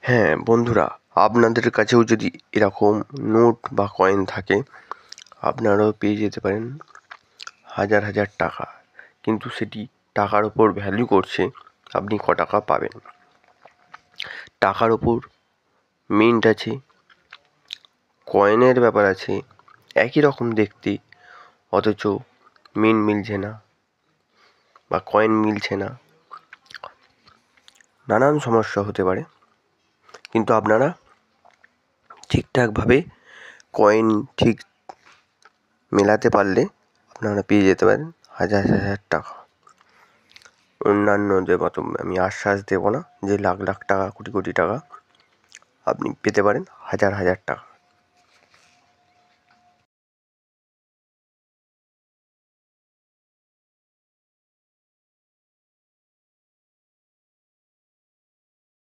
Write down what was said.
হ্যাঁ বন্ধুরা, আপনাদের কাছেও যদি এরকম নোট বা কয়েন থাকে, আপনারাও পেয়ে যেতে পারেন হাজার হাজার টাকা। কিন্তু সেটি টাকার ওপর ভ্যালু করছে আপনি ক টাকা পাবেন। টাকার ওপর মিন্ট আছে, কয়েনের ব্যাপার আছে, একই রকম দেখতে, অথচ মিন্ট মিলছে না বা কয়েন মিলছে না, নানান সমস্যা হতে পারে। কিন্তু আপনারা ঠিকঠাকভাবে কয়েন ঠিক মেলাতে পারলে আপনারা পেয়ে যেতে পারেন হাজার হাজার টাকা। অন্যান্যদের মতো আমি আশ্বাস দেব না যে লাখ লাখ টাকা, কোটি কোটি টাকা। আপনি পেতে পারেন হাজার হাজার টাকা।